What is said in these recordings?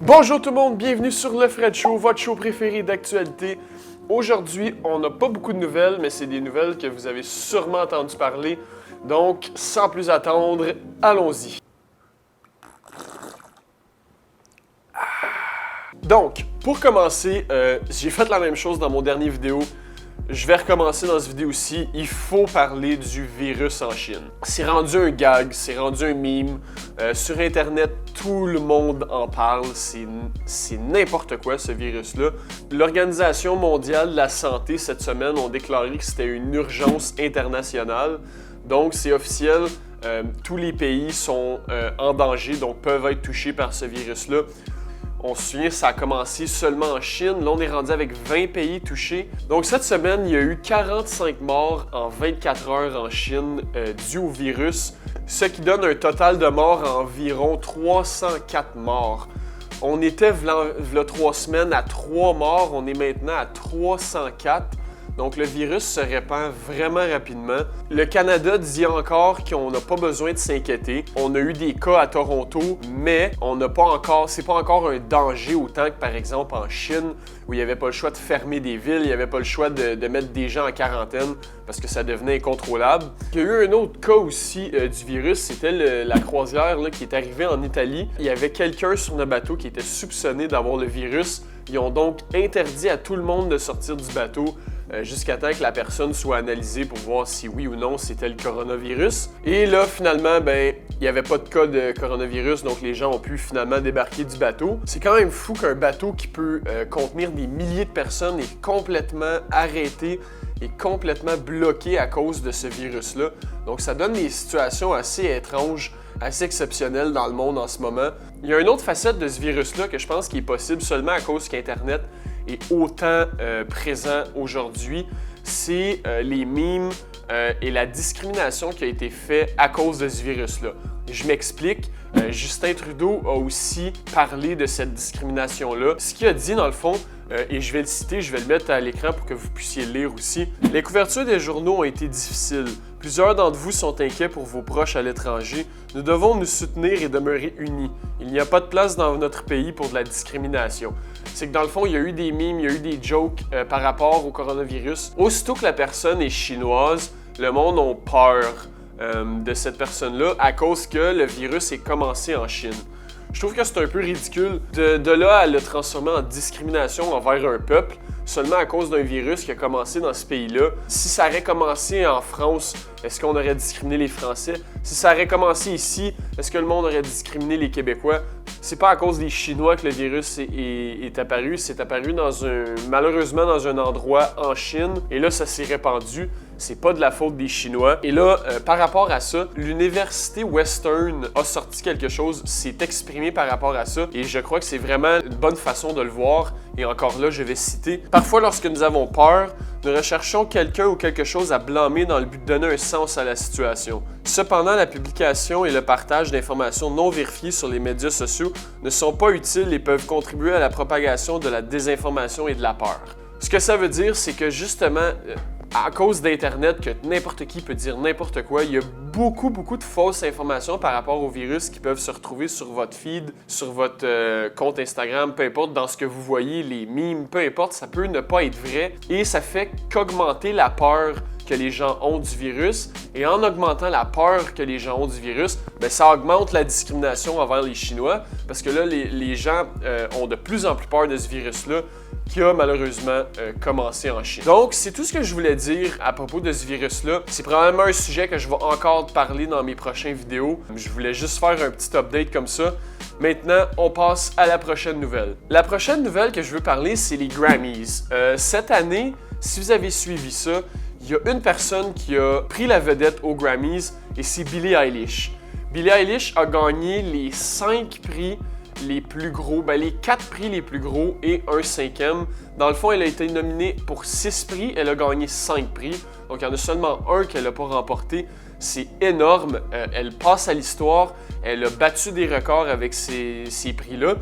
Bonjour tout le monde, bienvenue sur le Fred Show, votre show préféré d'actualité. Aujourd'hui, on n'a pas beaucoup de nouvelles, mais c'est des nouvelles que vous avez sûrement entendu parler. Donc, sans plus attendre, allons-y. Donc, pour commencer, j'ai fait la même chose dans mon dernier vidéo. Je vais recommencer dans cette vidéo-ci. Il faut parler du virus en Chine. C'est rendu un gag, c'est rendu un meme. Sur Internet, tout le monde en parle. C'est n'importe quoi, ce virus-là. L'Organisation mondiale de la santé, cette semaine, ont déclaré que c'était une urgence internationale. Donc, c'est officiel. Tous les pays sont en danger, donc peuvent être touchés par ce virus-là. On se souvient, ça a commencé seulement en Chine. Là, on est rendu avec 20 pays touchés. Donc, cette semaine, il y a eu 45 morts en 24 heures en Chine dû au virus, ce qui donne un total de morts à environ 304 morts. On était, v'là 3 semaines, à 3 morts. On est maintenant à 304. Donc, le virus se répand vraiment rapidement. Le Canada dit encore qu'on n'a pas besoin de s'inquiéter. On a eu des cas à Toronto, mais c'est pas encore un danger autant que, par exemple, en Chine, où il n'y avait pas le choix de fermer des villes, il n'y avait pas le choix de mettre des gens en quarantaine parce que ça devenait incontrôlable. Il y a eu un autre cas aussi du virus, c'était la croisière là, qui est arrivée en Italie. Il y avait quelqu'un sur le bateau qui était soupçonné d'avoir le virus. Ils ont donc interdit à tout le monde de sortir du bateau jusqu'à temps que la personne soit analysée pour voir si oui ou non c'était le coronavirus. Et là, finalement, il n'y avait pas de cas de coronavirus, donc les gens ont pu finalement débarquer du bateau. C'est quand même fou qu'un bateau qui peut contenir des milliers de personnes est complètement arrêté et complètement bloqué à cause de ce virus-là. Donc ça donne des situations assez étranges, assez exceptionnelles dans le monde en ce moment. Il y a une autre facette de ce virus-là que je pense qui est possible seulement à cause qu'Internet est autant présent aujourd'hui, c'est les memes et la discrimination qui a été faite à cause de ce virus-là. Je m'explique, Justin Trudeau a aussi parlé de cette discrimination-là. Ce qu'il a dit dans le fond, et je vais le citer, je vais le mettre à l'écran pour que vous puissiez le lire aussi. « Les couvertures des journaux ont été difficiles. Plusieurs d'entre vous sont inquiets pour vos proches à l'étranger. Nous devons nous soutenir et demeurer unis. Il n'y a pas de place dans notre pays pour de la discrimination. » C'est que dans le fond, il y a eu des memes, il y a eu des jokes par rapport au coronavirus. Aussitôt que la personne est chinoise, le monde a peur de cette personne-là à cause que le virus est commencé en Chine. Je trouve que c'est un peu ridicule de là à le transformer en discrimination envers un peuple seulement à cause d'un virus qui a commencé dans ce pays-là. Si ça aurait commencé en France, est-ce qu'on aurait discriminé les Français? Si ça aurait commencé ici, est-ce que le monde aurait discriminé les Québécois? C'est pas à cause des Chinois que le virus est apparu. C'est apparu malheureusement dans un endroit en Chine. Et là, ça s'est répandu. C'est pas de la faute des Chinois. Et là, par rapport à ça, l'Université Western a sorti quelque chose, s'est exprimé par rapport à ça. Et je crois que c'est vraiment une bonne façon de le voir. Et encore là, je vais citer. Parfois, lorsque nous avons peur, nous recherchons quelqu'un ou quelque chose à blâmer dans le but de donner un sens à la situation. Cependant, la publication et le partage d'informations non vérifiées sur les médias sociaux ne sont pas utiles et peuvent contribuer à la propagation de la désinformation et de la peur. Ce que ça veut dire, c'est que justement, à cause d'Internet, que n'importe qui peut dire n'importe quoi, il y a beaucoup de fausses informations par rapport au virus qui peuvent se retrouver sur votre feed, sur votre compte Instagram, peu importe, dans ce que vous voyez, les memes, peu importe, ça peut ne pas être vrai et ça fait qu'augmenter la peur que les gens ont du virus. Et en augmentant la peur que les gens ont du virus, ça augmente la discrimination envers les Chinois parce que là, les gens ont de plus en plus peur de ce virus-là qui a malheureusement commencé en Chine. Donc, c'est tout ce que je voulais dire à propos de ce virus-là. C'est probablement un sujet que je vais encore parler dans mes prochaines vidéos. Je voulais juste faire un petit update comme ça. Maintenant, on passe à la prochaine nouvelle. La prochaine nouvelle que je veux parler, c'est les Grammys. Cette année, si vous avez suivi ça, il y a une personne qui a pris la vedette aux Grammys et c'est Billie Eilish. Billie Eilish a gagné les 5 prix les plus gros, les 4 prix les plus gros et un 5e. Dans le fond, elle a été nominée pour 6 prix, elle a gagné 5 prix. Donc, il y en a seulement un qu'elle n'a pas remporté. C'est énorme, elle passe à l'histoire, elle a battu des records avec ces prix-là.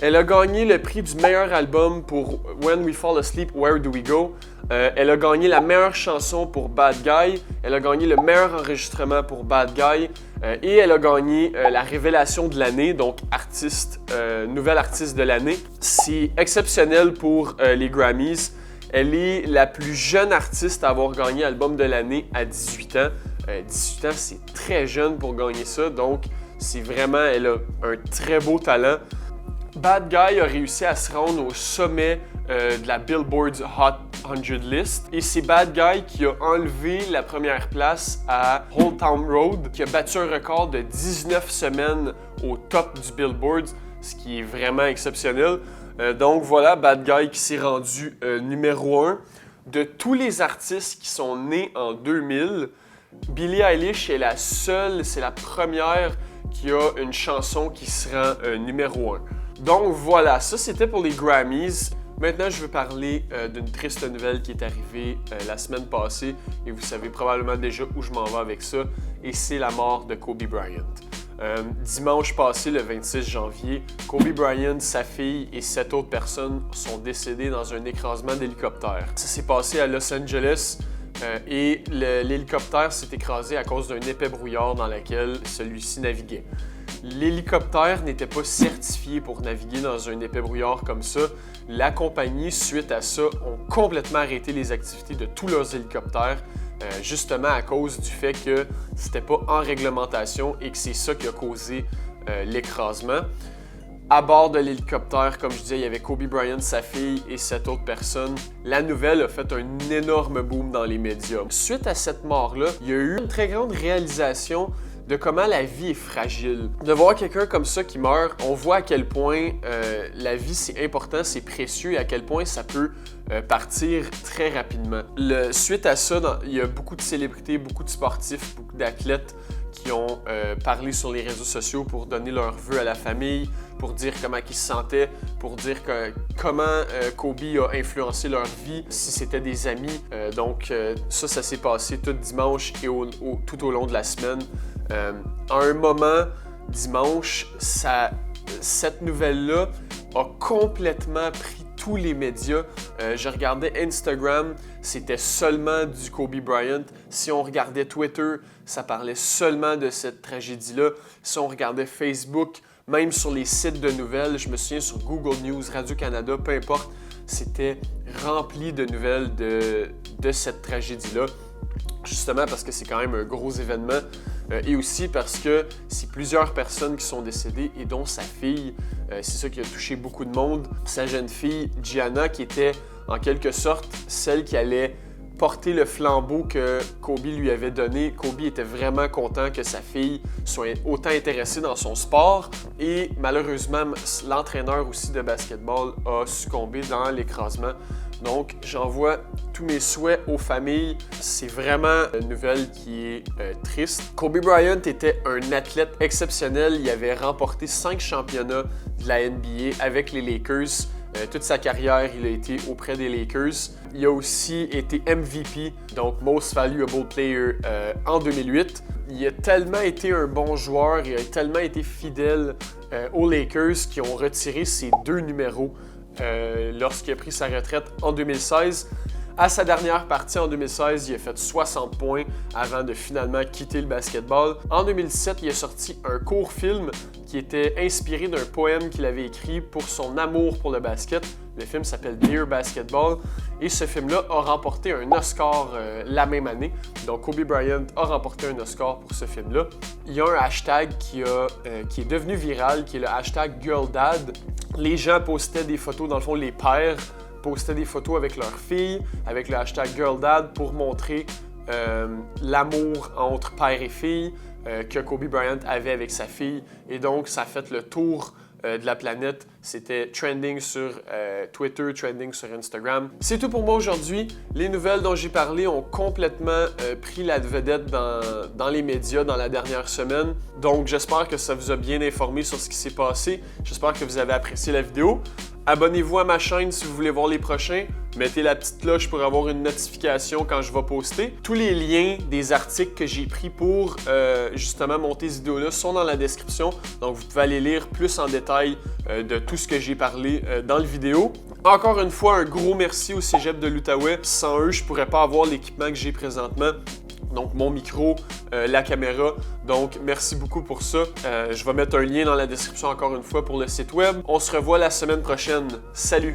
Elle a gagné le prix du meilleur album pour When We Fall Asleep, Where Do We Go? Elle a gagné la meilleure chanson pour Bad Guy. Elle a gagné le meilleur enregistrement pour Bad Guy. Et elle a gagné la révélation de l'année, donc nouvelle artiste de l'année. C'est exceptionnel pour les Grammys. Elle est la plus jeune artiste à avoir gagné album de l'année à 18 ans. 18 ans, c'est très jeune pour gagner ça, donc elle a un très beau talent. Bad Guy a réussi à se rendre au sommet de la Billboard Hot 100 list et c'est Bad Guy qui a enlevé la première place à Old Town Road, qui a battu un record de 19 semaines au top du Billboard, ce qui est vraiment exceptionnel. Donc voilà, Bad Guy qui s'est rendu numéro 1. De tous les artistes qui sont nés en 2000, Billie Eilish est c'est la première qui a une chanson qui se rend numéro 1. Donc voilà, ça c'était pour les Grammys. Maintenant, je veux parler d'une triste nouvelle qui est arrivée la semaine passée et vous savez probablement déjà où je m'en vais avec ça, et c'est la mort de Kobe Bryant. Dimanche passé, le 26 janvier, Kobe Bryant, sa fille et 7 autres personnes sont décédées dans un écrasement d'hélicoptère. Ça s'est passé à Los Angeles et l'hélicoptère s'est écrasé à cause d'un épais brouillard dans lequel celui-ci naviguait. L'hélicoptère n'était pas certifié pour naviguer dans un épais brouillard comme ça. La compagnie, suite à ça, ont complètement arrêté les activités de tous leurs hélicoptères, justement à cause du fait que c'était pas en réglementation et que c'est ça qui a causé l'écrasement. À bord de l'hélicoptère, comme je disais, il y avait Kobe Bryant, sa fille et 7 autres personnes. La nouvelle a fait un énorme boom dans les médias. Suite à cette mort-là, il y a eu une très grande réalisation de comment la vie est fragile. De voir quelqu'un comme ça qui meurt, on voit à quel point la vie c'est important, c'est précieux et à quel point ça peut partir très rapidement. Suite à ça, il y a beaucoup de célébrités, beaucoup de sportifs, beaucoup d'athlètes qui ont parlé sur les réseaux sociaux pour donner leurs vœux à la famille, pour dire comment ils se sentaient, pour dire comment Kobe a influencé leur vie, si c'était des amis. Donc ça s'est passé tout dimanche et tout au long de la semaine. À un moment, dimanche, cette nouvelle-là a complètement pris tous les médias. Je regardais Instagram, c'était seulement du Kobe Bryant. Si on regardait Twitter, ça parlait seulement de cette tragédie-là. Si on regardait Facebook, même sur les sites de nouvelles, je me souviens sur Google News, Radio-Canada, peu importe, c'était rempli de nouvelles de cette tragédie-là. Justement parce que c'est quand même un gros événement et aussi parce que c'est plusieurs personnes qui sont décédées et dont sa fille. C'est ça qui a touché beaucoup de monde. Sa jeune fille, Gianna, qui était en quelque sorte celle qui allait porter le flambeau que Kobe lui avait donné. Kobe était vraiment content que sa fille soit autant intéressée dans son sport et malheureusement, l'entraîneur aussi de basketball a succombé dans l'écrasement. Donc, j'envoie tous mes souhaits aux familles. C'est vraiment une nouvelle qui est triste. Kobe Bryant était un athlète exceptionnel. Il avait remporté 5 championnats de la NBA avec les Lakers. Toute sa carrière, il a été auprès des Lakers. Il a aussi été MVP, donc Most Valuable Player, en 2008. Il a tellement été un bon joueur, il a tellement été fidèle aux Lakers qui ont retiré ses 2 numéros lorsqu'il a pris sa retraite en 2016. À sa dernière partie en 2016, il a fait 60 points avant de finalement quitter le basketball. En 2017, il a sorti un court film qui était inspiré d'un poème qu'il avait écrit pour son amour pour le basket. Le film s'appelle Dear Basketball et ce film-là a remporté un Oscar la même année. Donc Kobe Bryant a remporté un Oscar pour ce film-là. Il y a un hashtag qui est devenu viral, qui est le hashtag GirlDad. Les gens postaient des photos, dans le fond, les pères postaient des photos avec leurs filles, avec le hashtag GirlDad pour montrer l'amour entre père et fille que Kobe Bryant avait avec sa fille. Et donc, ça a fait le tour de la planète. C'était trending sur Twitter, trending sur Instagram. C'est tout pour moi aujourd'hui. Les nouvelles dont j'ai parlé ont complètement pris la vedette dans les médias dans la dernière semaine. Donc, j'espère que ça vous a bien informé sur ce qui s'est passé. J'espère que vous avez apprécié la vidéo. Abonnez-vous à ma chaîne si vous voulez voir les prochains. Mettez la petite cloche pour avoir une notification quand je vais poster. Tous les liens des articles que j'ai pris pour justement monter ces vidéos-là sont dans la description. Donc, vous pouvez aller lire plus en détail de tout ce que j'ai parlé dans la vidéo. Encore une fois, un gros merci au Cégep de l'Outaouais. Sans eux, je ne pourrais pas avoir l'équipement que j'ai présentement. Donc mon micro, la caméra. Donc merci beaucoup pour ça. Je vais mettre un lien dans la description encore une fois pour le site web. On se revoit la semaine prochaine. Salut!